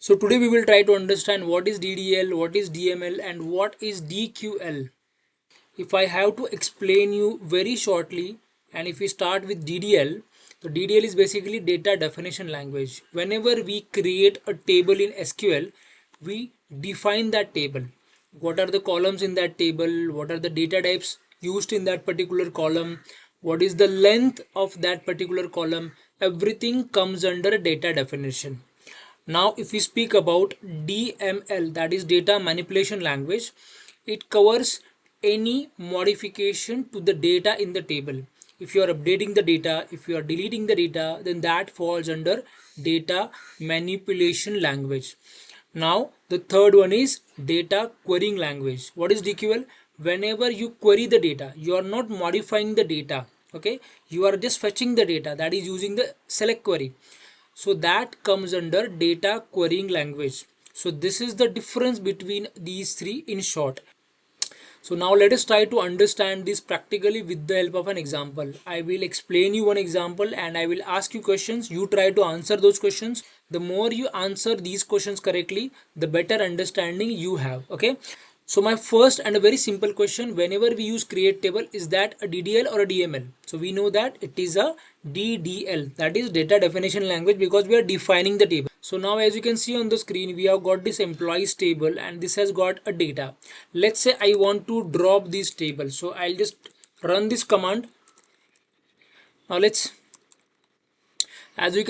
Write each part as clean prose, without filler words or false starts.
So today we will try to understand what is DDL, what is DML and what is DQL. If I have to explain you very shortly, and if we start with DDL, so DDL is basically data definition language. Whenever we create a table in SQL, we define that table. What are the columns in that table? What are the data types used in that particular column? What is the length of that particular column? Everything comes under data definition. Now, if we speak about DML, that is data manipulation language, it covers any modification to the data in the table. If you are updating the data, if you are deleting the data, then that falls under data manipulation language. Now, the third one is data querying language. What is DQL? Whenever you query the data, you are not modifying the data. Okay, you are just fetching the data, that is using the select query. So that comes under data querying language. So this is the difference between these three in short. So now let us try to understand this practically with the help of an example. I will explain you one example and I will ask you questions. You try to answer those questions. The more you answer these questions correctly, the better understanding you have. Okay. So my first and a very simple question, whenever we use create table, is that a DDL or a DML? So we know that it is a DDL, that is data definition language, because we are defining the table. So now as you can see on the screen, we have got this employees table and this has got a data. Let's say I want to drop this table. So I'll just run this command. Now as you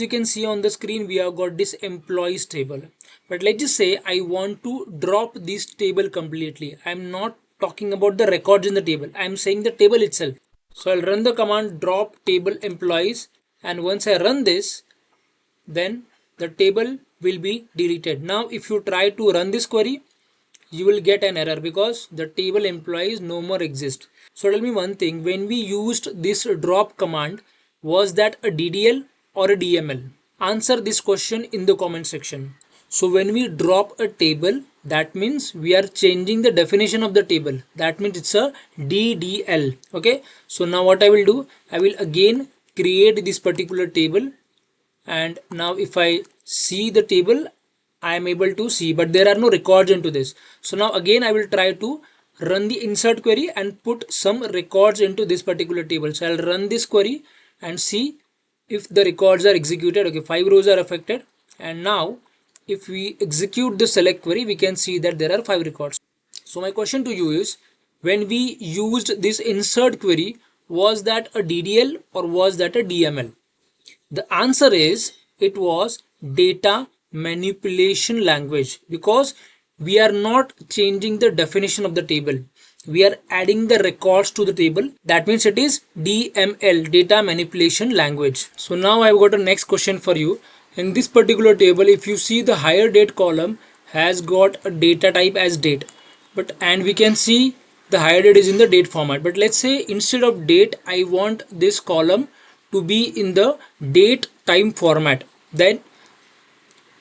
can see on the screen, we have got this employees table. But let's just say I want to drop this table completely. I'm not talking about the records in the table. I'm saying the table itself. So I'll run the command drop table employees, and once I run this, then the table will be deleted. Now if you try to run this query, you will get an error because the table employees no more exist. So tell me one thing, when we used this drop command, was that a DDL or a DML? Answer this question in the comment section. So when we drop a table, that means we are changing the definition of the table. That means it's a DDL. Okay. So now what I will do, I will again create this particular table. And now if I see the table, I am able to see, but there are no records into this. So now again I will try to run the insert query and put some records into this particular table. So I'll run this query and see if the records are executed. Okay, 5 rows are affected. And now if we execute the select query, we can see that there are 5 records. So my question to you is, when we used this insert query, was that a DDL or was that a DML? The answer is it was data manipulation language, because we are not changing the definition of the table. We are adding the records to the table. That means it is DML, data manipulation language. So now I've got a next question for you. In this particular table, if you see, the higher date column has got a data type as date, and we can see the higher date is in the date format. But let's say instead of date, I want this column to be in the date time format. Then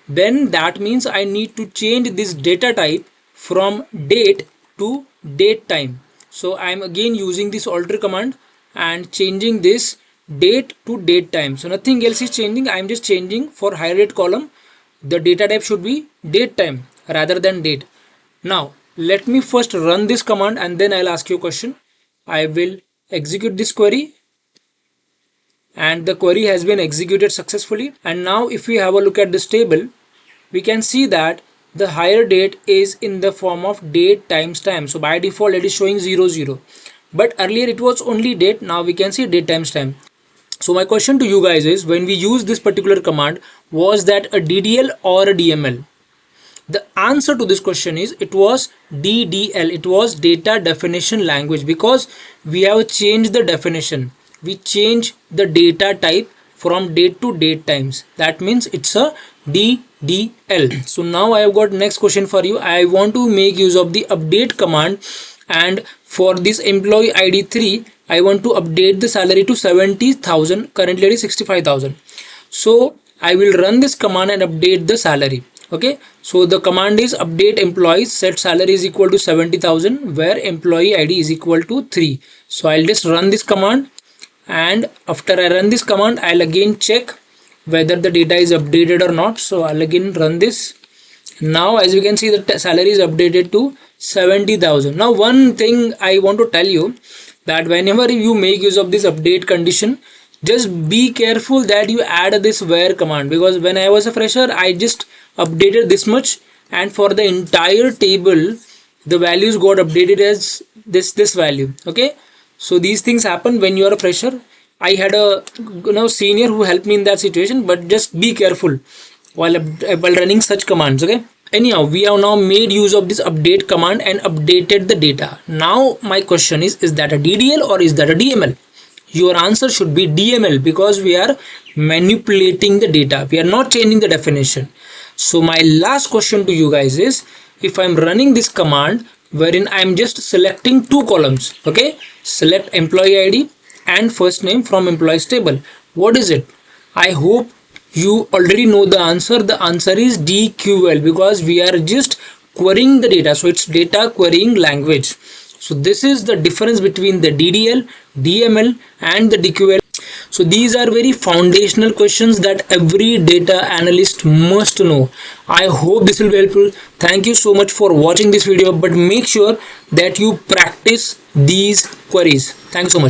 that means I need to change this data type from date to date time. So I'm again using this alter command and changing this date to date time. So nothing else is changing. I'm just changing for higher date column, the data type should be date time rather than date. Now let me first run this command and then I'll ask you a question. I will execute this query and the query has been executed successfully. And now if we have a look at this table, we can see that the higher date is in the form of date times time. So by default it is showing 00, but earlier it was only date. Now we can see date times time. So my question to you guys is, when we use this particular command, was that a DDL or a DML? The answer to this question is it was DDL. It was data definition language, because we have changed the definition. We change the data type from date to date times. That means it's a DDL. So now I have got next question for you. I want to make use of the update command, and for this employee ID 3, I want to update the salary to 70,000. Currently it is 65,000. So I will run this command and update the salary. Okay, so the command is update employees, set salary is equal to 70,000, where employee ID is equal to 3. So I'll just run this command, and after I run this command, I'll again check whether the data is updated or not. So I'll again run this. Now as you can see, the salary is updated to 70,000. Now one thing I want to tell you, that whenever you make use of this update condition, just be careful that you add this where command, because when I was a fresher I just updated this much, and for the entire table the values got updated as this value. Okay, so these things happen when you are a fresher. I had a senior who helped me in that situation, but just be careful while running such commands. Okay, anyhow, we have now made use of this update command and updated the data. Now my question is that a DDL or is that a DML? Your answer should be DML, because we are manipulating the data, we are not changing the definition. So my last question to you guys is, if I'm running this command wherein I'm just selecting two columns, okay, select employee ID and first name from employees table, what is it? I hope you already know the answer. The answer is DQL, because we are just querying the data, so it's data querying language. So this is the difference between the DDL, DML and the DQL. So these are very foundational questions that every data analyst must know. I hope this will be helpful. Thank you so much for watching this video, but make sure that you practice these queries. Thank you so much.